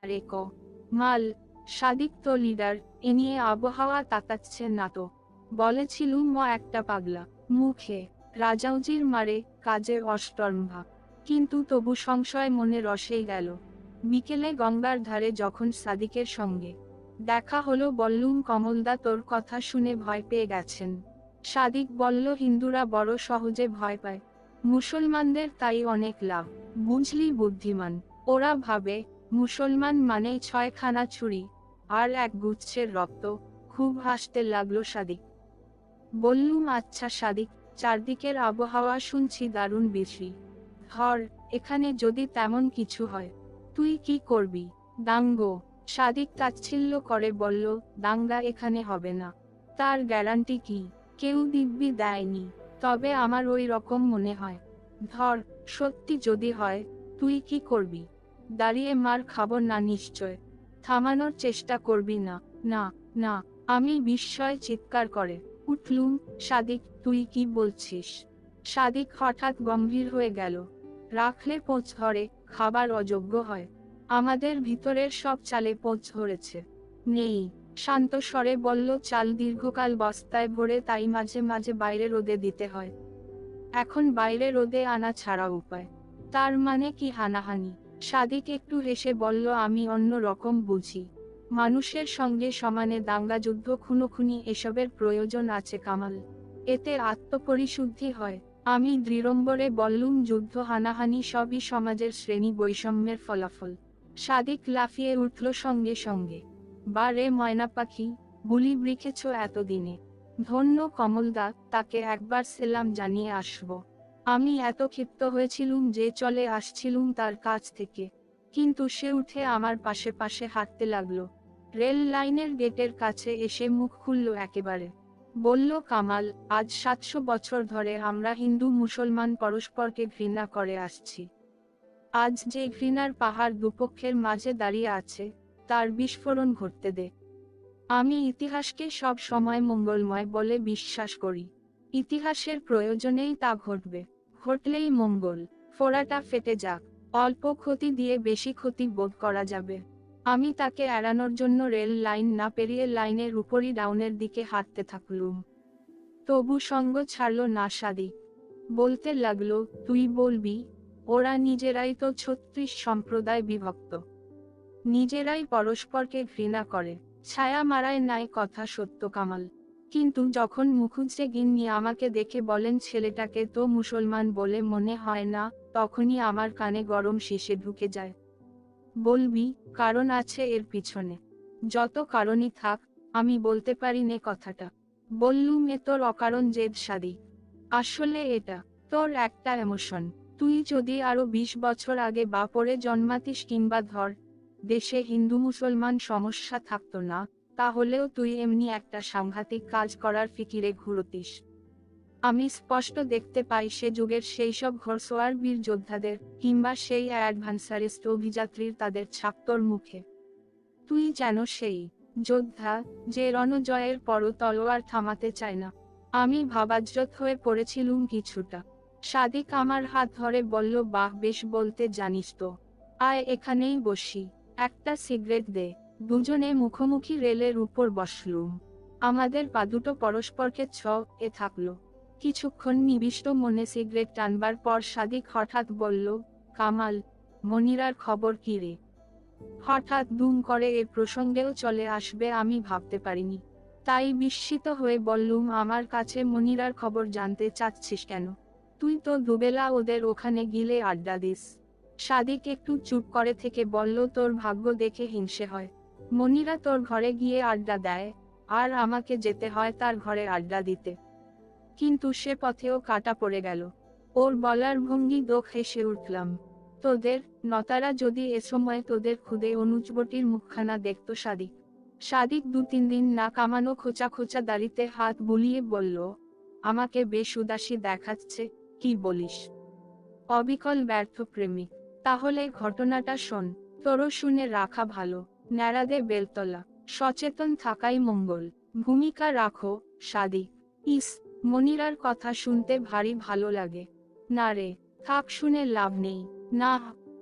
আরে মাল, সাদিক তো লিডার, এ নিয়ে আবহাওয়া তাকাচ্ছে না তো। বলেছিলুম একটা পাগলা, মুখে রাজাউজির মারে, কাজে অষ্টরম্ভা। কিন্তু তবু সংশয় মনে রসেই গেল। বিকেলে গঙ্গার ধারে যখন সাদিকের সঙ্গে দেখা হলো বললুম কমলদা তোর কথা শুনে ভয় পেয়ে গেছেন। সাদিক বলল হিন্দুরা বড় সহজে ভয় পায়, মুসলমানদের তাই অনেক লাভ। বুঝলি বুদ্ধিমান, ওরা ভাবে মুসলমান মানেই 6খানা ছুরি আর এক গুচ্ছের রক্ত। খুব হাসতে লাগলো সাদিক। বললুম আচ্ছা সাদিক, চারদিকের আবহাওয়া শুনছি দারুণ বিশ্রী। ধর, এখানে যদি তেমন কিছু হয়, তুই কি করবি? দাঙ্গো। সাদিক তাচ্ছিল্য করে বলল, দাঙ্গা এখানে হবে না। তার গ্যারান্টি কি? কেউ দিব্যি দেয়নি, তবে আমার ওই রকম মনে হয়। ধর, সত্যি যদি হয়, তুই কি করবি? দাঁড়িয়ে মার খাবো না নিশ্চয়। থামানোর চেষ্টা করবি না? না, না। আমি বিস্ময়ে চিৎকার করে উঠলুম, সাদিক তুই কি বলছিস? সাদিক হঠাৎ গম্ভীর হয়ে গেল। রাখলে পোঁচ ধরে, খাবার অযোগ্য হয়। আমাদের ভিতরের সব চালে পোঁচ ধরেছে। নেই। শান্ত স্বরে বলল, চাল দীর্ঘকাল বস্তায় ভরে, তাই মাঝে মাঝে বাইরে রোদে দিতে হয়। এখন বাইরে রোদে আনা ছাড়া উপায়। তার মানে কি হানাহানি? সাদিক একটু হেসে বলল, আমি অন্য রকম বুঝি। মানুষের সঙ্গে সমানে দাঙ্গা, যুদ্ধ, খুনোখুনি এসবের প্রয়োজন আছে কামাল। এতে আত্মপরিশুদ্ধি হয়। আমি দৃঢ়ম্বরে বললুম, যুদ্ধ, হানাহানি সবই সমাজের শ্রেণী বৈষম্যের ফলাফল। সাদিক লাফিয়ে উঠল সঙ্গে সঙ্গে। বা রে ময়না পাখি, বুলি রেখেছ এতদিনে। ধন্য কমলদা, তাকে একবার সেলাম জানিয়ে আসব। আমি এত ক্ষিপ্ত হয়েছিলুম যে চলে আসছিলুম তার কাছ থেকে, কিন্তু সে উঠে আমার পাশে পাশে হাঁটতে লাগলো। রেল লাইনের গেটের কাছে এসে মুখ খুলল একেবারে। বলল, কামাল, আজ 700 বছর ধরে আমরা হিন্দু মুসলমান পরস্পরকে ঘৃণা করে আসছি। আজ যে ঘৃণার পাহাড় দুপক্ষের মাঝে দাঁড়িয়ে আছে, তার বিস্ফোরণ ঘটতে দে। আমি ইতিহাসকে সব সময় মঙ্গলময় বলে বিশ্বাস করি। ইতিহাসের প্রয়োজনেই তা ঘটবে। ঘটলেই মঙ্গল। ফোড়াটা ফেটে যাক, অল্প ক্ষতি দিয়ে বেশি ক্ষতি বোধ করা যাবে। আমি তাকে এড়ানোর জন্য রেল লাইন না পেরিয়ে লাইনের উপরই ডাউনের দিকে হাঁটতে থাকলুম। তবু সঙ্গ ছাড়ল না সাদিক। বলতে লাগলো, তুই বলবি, ওরা নিজেরাই তো 36 সম্প্রদায় বিভক্ত। নিজেরাই পরস্পরকে ঘৃণা করে। ছায়া মারায় নাই কথা সত্য কামাল। কিন্তু যখন মুখুজ্জে গিন্নি আমাকে দেখে বলেন ছেলেটাকে তো মুসলমান বলে মনে হয় না, তখনই আমার কানে গরম শিশে ঢুকে যায়। বলবি, কারণ আছে এর পিছনে। যত কারণই থাক, আমি বলতে পারি নে কথাটা। বললুম, এ তোর অকারণ জেদ সাদিক। আসলে এটা তোর একটা এমোশন। তুই যদি আরো 20 বছর আগে বা পরে জন্মাতিস, কিংবা ধর দেশে হিন্দু মুসলমান সমস্যা থাকতো না, তাহলেও তুই এমনি একটা সাংঘাতিক কাজ করার ফিকিরে ঘুরতিস। আমি স্পষ্ট দেখতে পাই সে যুগের সেই সব ঘোড়সওয়ার বীর যোদ্ধাদের, কিংবা সেই অ্যাডভান্সারিস্ট অভিযাত্রীর, তাদের ছাপ তোর মুখে। তুই যেন সেই যোদ্ধা, যে রণজয়ের পরও তলোয়ার থামাতে চায় না। আমি ভাবাজ্জত হয়ে পড়েছিলুম কিছুটা। সাদিক আমার হাত ধরে বলল, বাহ, বেশ বলতে জানিস তো। আয় এখানেই বসি, একটা সিগারেট দে। দুজনে মুখোমুখি রেলের উপর বসলুম। আমাদের পা দুটো পরস্পরকে এ থাকলো। কিছুক্ষণ নিবিষ্ট মনে সিগারেট টানবার পর সাদিক হঠাৎ বলল, কামাল, মনিরার খবর কি রে? হঠাৎ দুম করে এ প্রসঙ্গেও চলে আসবে আমি ভাবতে পারিনি। তাই বিস্মিত হয়ে বললুম, আমার কাছে মনিরার খবর জানতে চাচ্ছিস কেন? তুই তো দুবেলা ওদের ওখানে গিলে আড্ডা দিস। সাদিক একটু চুপ করে থেকে বলল, তোর ভাগ্য দেখে হিংসে হয়। মনিরা তোর ঘরে গিয়ে আড্ডা দেয়, আর আমাকে যেতে হয় তার ঘরে আড্ডা দিতে। কিন্তু সে পথেও কাটা পড়ে গেল। ওর বলার ভঙ্গি দোখ হেসে উঠলাম। তোদের নতারা যদি এ সময় তোদের খুদে অনুজবটির মুখখানা দেখতো। সাদিক সাদিক 2-3 দিন না কামানো খোঁচা খোঁচা দাড়িতে হাত বুলিয়ে বলল, আমাকে বেশ উদাসী দেখাচ্ছে, কি বলিস? অবিকল ব্যর্থ প্রেমিক। তাহলে ঘটনাটা শোন। তোরও শুনে রাখা ভালো। ন্যাড়াদে বেলতলা। সচেতন থাকাই মঙ্গল। ভূমিকা রাখো, সাদিক। ইস, মনিরার কথা শুনতে ভারী ভালো লাগে। না রে, থাক, শুনে লাভ নেই। না,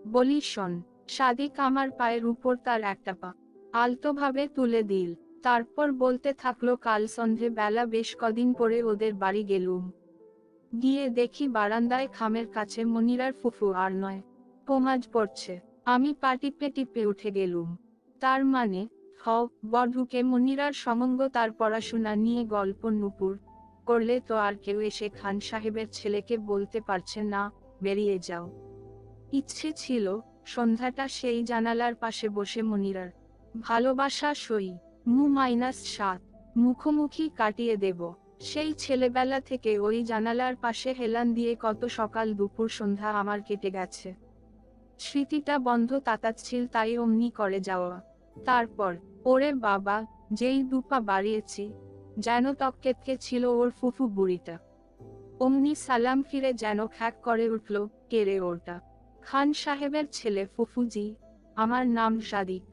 বলি শোন। সাদিক আমার পায়ের উপর তার একটা পা আলতোভাবে তুলে দিল, তারপর বলতে থাকলো, কাল সন্ধে বেলা বেশ কদিন পরে ওদের বাড়ি গেলুম। গিয়ে দেখি বারান্দায় খামের কাছে মনিরার ফুফু আর নয়, পোমাজ পড়ছে। আমি পা টিপে টিপে উঠে গেলুম। তার মানে ঢুকে মনিরার সমঙ্গ তার পড়াশোনা নিয়ে গল্প নুপুর করলে তো আর কেউ এসে খান সাহেবের ছেলেকে বলতে পারছে না, বেরিয়ে যাও। ইচ্ছে ছিল সন্ধ্যাটা সেই জানালার পাশে বসে মনিরার ভালোবাসা সই -7 মুখোমুখি কাটিয়ে দেব। সেই ছেলেবেলা থেকে ওই জানালার পাশে হেলান দিয়ে কত সকাল দুপুর সন্ধ্যা আমার কেটে গেছে। স্মৃতিটা বন্ধ তাতাচ্ছিল, তাই অমনি করে যাওয়া। তারপর ওরে বাবা, যেই দুপা বাড়িয়েছি, যেন তককেতকে ছিল ওর ফুফু বুড়িটা। অমনি সালাম ফিরে যেন খ্যাক করে উঠল, কে রে ওটা? খান সাহেবের ছেলে ফুফুজি, আমার নাম সাদিক।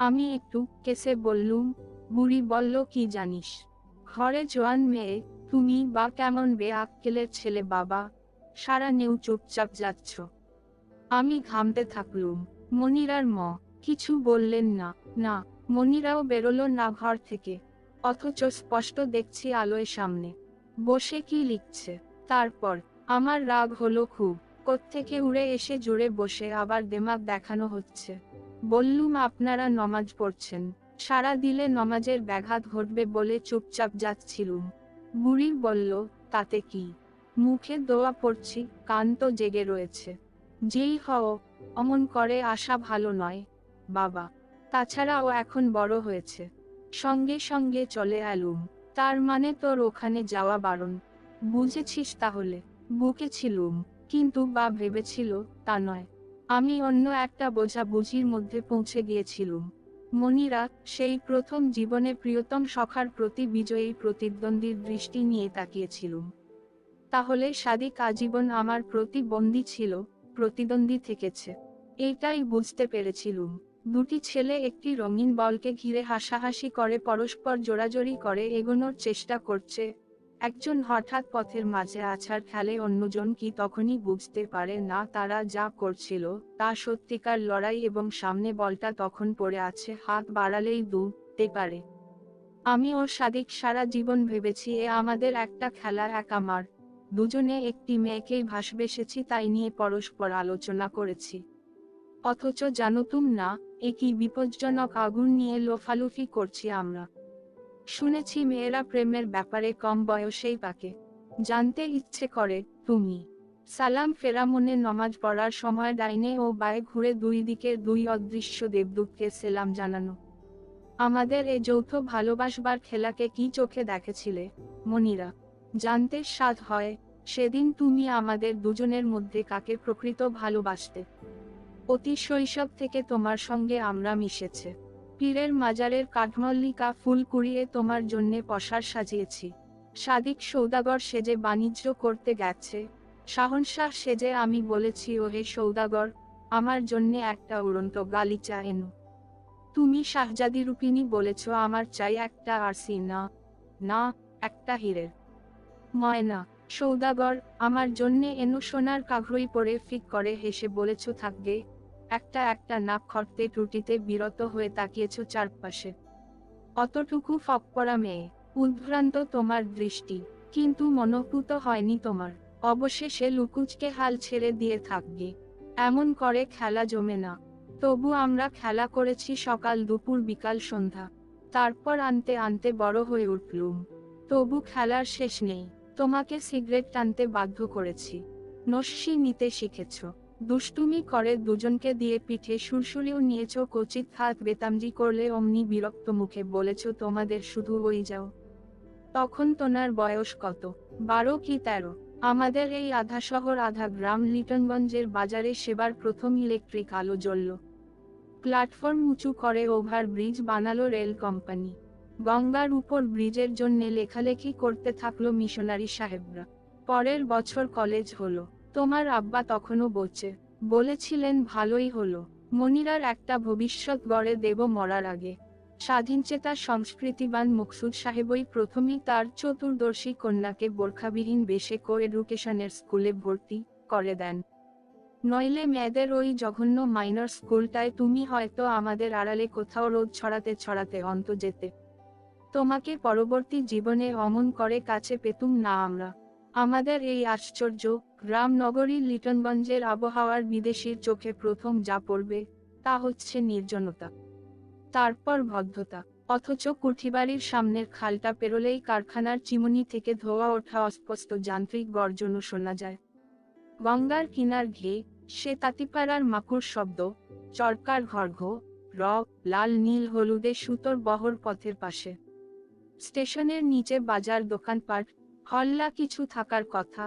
আমি একটু কেসে বললুম। বুড়ি বলল, কি জানিস? ঘরে জোয়ান মেয়ে, তুমি বা কেমন বেআক্কেলের ছেলে বাবা, সারা নেউ চুপচাপ যাচ্ছ। আমি ঘামতে থাকলুম। মনিরার কিছু বললেন না। না, মনিরাও বেরোলো না ঘর থেকে, অথচ স্পষ্ট দেখছি আলোয় সামনে বসে কি লিখছে। তারপর আমার রাগ হলো খুব, কোত্থেকে উড়ে এসে জুড়ে বসে আবার দেমাগ দেখানো হচ্ছে। বললুম, আপনারা নমাজ পড়ছেন, সারা দিলে নমাজের ব্যাঘাত ঘটবে বলে চুপচাপ যাচ্ছিলুম। বুড়ি বলল, তাতে কি, মুখে দোয়া পড়ছি, কান তো জেগে রয়েছে। যেই হও, অমন করে আসা ভালো নয় বাবা। তাছাড়া ও এখন বড় হয়েছে। সঙ্গে সঙ্গে চলে এলুম। তার মানে তোর ওখানে যাওয়া বারণ, বুঝেছিস তাহলে? বুকেছিলুম, কিন্তু বা ভেবেছিল তা নয়। আমি অন্য একটা বোঝাবুঝির মধ্যে পৌঁছে গিয়েছিলুম। মনিরা সেই প্রথম জীবনে প্রিয়তম সখার প্রতি বিজয়ী প্রতিদ্বন্দ্বীর দৃষ্টি নিয়ে তাকিয়েছিলুম। তাহলে সাদিক আজীবন আমার প্রতি বন্দী ছিল, প্রতিদ্বন্দ্বী থেকেছে, এইটাই বুঝতে পেরেছিলুম। দুটি ছেলে একটি রঙিন বলকে ঘিরে হাসাহাসি করে পরস্পর জোড়াজড়ি করে এগোনোর চেষ্টা করছে। একজন হঠাৎ পথের মাঝে আছাড় খেলে, অন্যজন কি তখনই বুঝতে পারে না তারা যা করছিল তা সত্যিকার লড়াই, এবং সামনে বলটা তখন পড়ে আছে, হাত বাড়ালেই দুলতে পারে। আমি ও সাদিক সারা জীবন ভেবেছি এ আমাদের একটা খেলা, এক আমার দুজনে একটি মেয়েকেই ভাসবেসেছি, তাই নিয়ে পরস্পর আলোচনা করেছি। অথচ জানতুম না এ কি বিপজ্জনক আগুন নিয়ে লোফালুফি করছি আমরা। শুনেছি মেয়েরা প্রেমের ব্যাপারে কম বয়সেই পাকে। জানতে ইচ্ছে করে তুমি। সালাম ফেরা মনে নমাজ পড়ার সময় ডাইনে ও বায়ে ঘুরে দুই দিকের দুই অদৃশ্য দেবদূতকে সেলাম জানানো। আমাদের এ যৌথ ভালোবাসবার খেলাকে কি চোখে দেখেছিলে মনিরা? জানতে স্বাদ হয়, সেদিন তুমি আমাদের দুজনের মধ্যে কাকে প্রকৃত ভালোবাসতে। অতি শৈশব থেকে তোমার সঙ্গে আমরা মিশেছে। পীরের মাজারের কাঠমল্লিকা ফুল কুড়িয়ে তোমার জন্যে পসার সাজিয়েছি। সাদিক সৌদাগর সেজে বাণিজ্য করতে গেছে, শাহনশাহ সেজে আমি বলেছি, ও হে সৌদাগর, আমার জন্যে একটা উড়ন্ত গালিচা এনো। তুমি শাহজাদি রূপিনী বলেছ, আমার চাই একটা আরসি, না না, একটা হীরের ময়না। সৌদাগর, আমার জন্যে এনো সোনার কাঘরই পরে ফিক করে হেসে বলেছ, থাকবে। একটা একটা নাক খর্তে ত্রুটিতে বিরত হয়ে তাকিয়েছ চারপাশে। অতটুকু ফকপরা মেয়ে, উদ্ভ্রান্ত তোমার দৃষ্টি, কিন্তু মনোপুত হয়নি তোমার। অবশেষে লুকুচকে হাল ছেড়ে দিয়ে থাকবে। এমন করে খেলা জমে না। তবু আমরা খেলা করেছি সকাল দুপুর বিকাল সন্ধ্যা। তারপর আনতে আনতে বড় হয়ে উঠলুম। তবু খেলার শেষ নেই। তোমাকে সিগারেট টানতে বাধ্য করেছি, নস্যি নিতে শিখেছ, দুষ্টুমি করে দুজনকে দিয়ে পিঠে সুরসুরিও নিয়েছ, কচিত হাত বেতামজি করলে অমনি বিরক্ত মুখে বলেছ, তোমাদের শুধু ওই যাও। তখন তোমার বয়স কত, 12 কি 13? আমাদের এই আধা শহর আধা গ্রাম লিটনগঞ্জের বাজারে সেবার প্রথম ইলেকট্রিক আলো জ্বলল। প্ল্যাটফর্ম উঁচু করে ওভার ব্রিজ বানালো রেল কোম্পানি। গঙ্গার উপর ব্রিজের জন্যে লেখালেখি করতে থাকলো মিশনারি সাহেবরা। পরের বছর কলেজ হলো। তোমার আব্বা তখনও বলছে, বলেছিলেন ভালোই হলো, মনিরার একটা ভবিষ্যৎ গড়ে দেব মরার আগে। স্বাধীনচেতা সংস্কৃতিবান মকসুদ সাহেবই প্রথমেই তার চতুর্দর্শী কন্যাকে বোরখাবিহীন বেশে কো এডুকেশনের স্কুলে ভর্তি করে দেন। নইলে মেয়েদের ওই জঘন্য মাইনর স্কুলটায় তুমি হয়তো আমাদের আড়ালে কোথাও রোদ ছড়াতে ছড়াতে অন্ত যেতে। তোমাকে পরবর্তী জীবনে অমন করে কাছে পেতুম না আমরা। আমাদের এই আশ্চর্য গ্রাম নগরী লিটনগঞ্জের আবহাওয়ার বিদেশির চোখে প্রথম যা পড়বে তা হচ্ছে নির্জনতা, তারপর বদ্ধতা। অথচ কুঠিবাড়ির সামনের খালটা পেরোলেই কারখানার চিমনি থেকে ধোয়া ওঠা অস্পষ্ট যান্ত্রিক গর্জনও শোনা যায়। গঙ্গার কিনার ঘে সে তাঁতিপাড়ার মাকুর শব্দ, চরকার ঘর্ঘ লাল নীল হলুদে সুতোর বহর পথের পাশে। স্টেশনের নিচে বাজার দোকানপাট হল্লা কিছু থাকার কথা,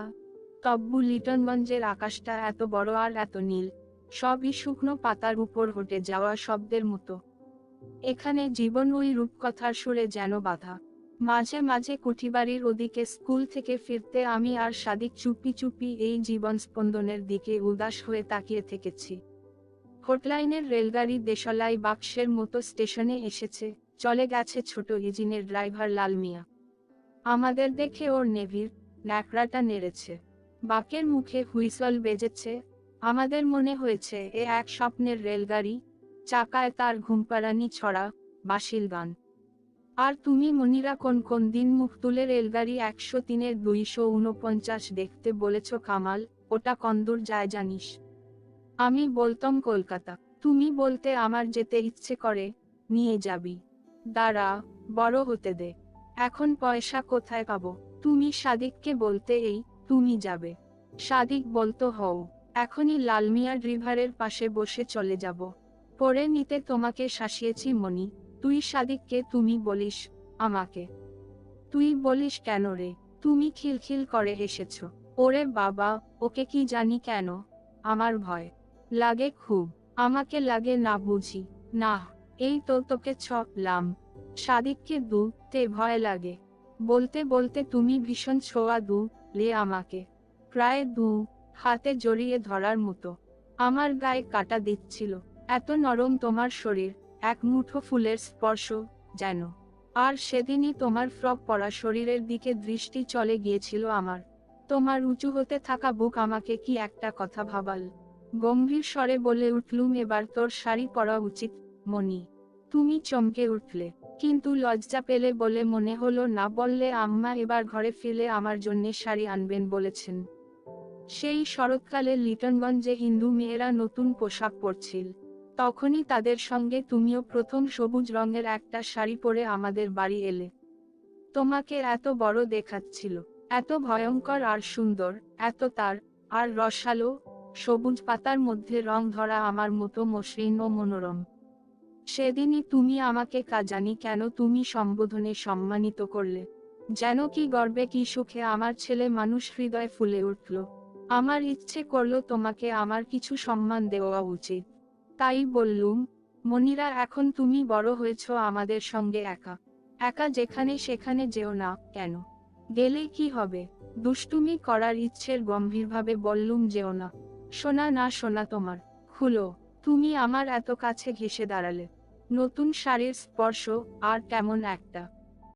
তব্বু লিটনগঞ্জের আকাশটা এত বড় আর এত নীল, সবই শুকনো পাতার উপর হটে যাওয়া শব্দের মতো। এখানে জীবন ওই রূপকথার সুরে যেন বাধা। মাঝে মাঝে কুঠিবাড়ির ওদিকে স্কুল থেকে ফিরতে আমি আর সাদিক চুপি চুপি এই জীবন স্পন্দনের দিকে উদাস হয়ে তাকিয়ে থেকেছি। হোটলাইনের রেলগাড়ি দেশলাই বাক্সের মতো স্টেশনে এসেছে, চলে গেছে ছোট ইঞ্জিনের ড্রাইভার লাল মিয়া। আমাদের দেখে ওর নেভির ন্যাকড়াটা নেড়েছে, বাকের মুখে হুইসল বেজেছে। আমাদের মনে হয়েছে এ এক স্বপ্নের রেলগাড়ি, চাকায় তার ঘুমপাড়ানি ছড়া বাঁশির গান। আর তুমি মনিরা কোন কোন দিন মুখ তুলে রেলগাড়ি 103-এর 249 দেখতে বলেছ কামাল, ওটা কন্দুর যায় জানিস? আমি বলতাম কলকাতা। তুমি বলতে আমার যেতে ইচ্ছে করে, নিয়ে যাবি? দাঁড়া, বড় হতে দে। এখন পয়সা কোথায় পাবো? তুমি সাদিককে বলতে এই তুমি যাবে। সাদিক বলতো হও, এখনই লালমিয়া রিভারের পাশে বসে চলে যাব। পরে নিতে তোমাকে শাসিয়েছি মনি, তুই সাদিককে তুমি বলিস, আমাকে তুই বলিস কেন রে? তুমি খিলখিল করে এসেছ। ওরে বাবা, ওকে কি জানি কেন আমার ভয় লাগে খুব। আমাকে লাগে না বুঝি? না, এই তো তোকে ছকলাম। সাদিককে তে ভয় লাগে। বলতে বলতে তুমি ভীষণ ছোঁয়া লে আমাকে, প্রায় হাতে জড়িয়ে ধরার মতো। আমার গায়ে কাটা দিচ্ছিল, এত নরম তোমার শরীর, এক মুঠো ফুলের স্পর্শ যেন। আর সেদিনই তোমার ফ্রক পরা শরীরের দিকে দৃষ্টি চলে গিয়েছিল আমার। তোমার উঁচু হতে থাকা বুক আমাকে কি একটা কথা ভাবাল। গম্ভীর স্বরে বলে উঠলুম, এবার তোর শাড়ি পরা উচিত মনি। তুমি চমকে উঠলে, কিন্তু লজ্জা পেলে বলে মনে হলো না বললে আম্মা এবার ঘরে ফিরে আমার জন্যে শাড়ি আনবেন বলেছেন। সেই শরৎকালে লিটনগঞ্জে হিন্দু মেয়েরা নতুন পোশাক পরছিল, তখনই তাদের সঙ্গে তুমিও প্রথম সবুজ রঙের একটা শাড়ি পরে আমাদের বাড়ি এলে। তোমাকে এত বড় দেখাচ্ছিল, এত ভয়ঙ্কর আর সুন্দর, এত তার আর রসালো, সবুজ পাতার মধ্যে রং ধরা আমার মতো মসৃণ ও মনোরম। সেদিনই তুমি আমাকে জানি কেন তুমি সম্বোধনে সম্মানিত করলে, যেন কি গর্বে কি সুখে আমার ছেলে মানুষ হৃদয় ফুলে উঠল। আমার ইচ্ছে করলো তোমাকে আমার কিছু সম্মান দেওয়া উচিত। তাই বললুম, মনিরা এখন তুমি বড় হয়েছ, আমাদের সঙ্গে একা একা যেখানে সেখানে যেও না কেন? গেলে কি হবে? দুষ্টুমি করার ইচ্ছের গম্ভীরভাবে বললুম, যেও না। শোনা না শোনা তোমার, খুলো। তুমি আমার এত কাছে ঘেঁষে দাঁড়ালে, নতুন শাড়ির স্পর্শ আর কেমন একটা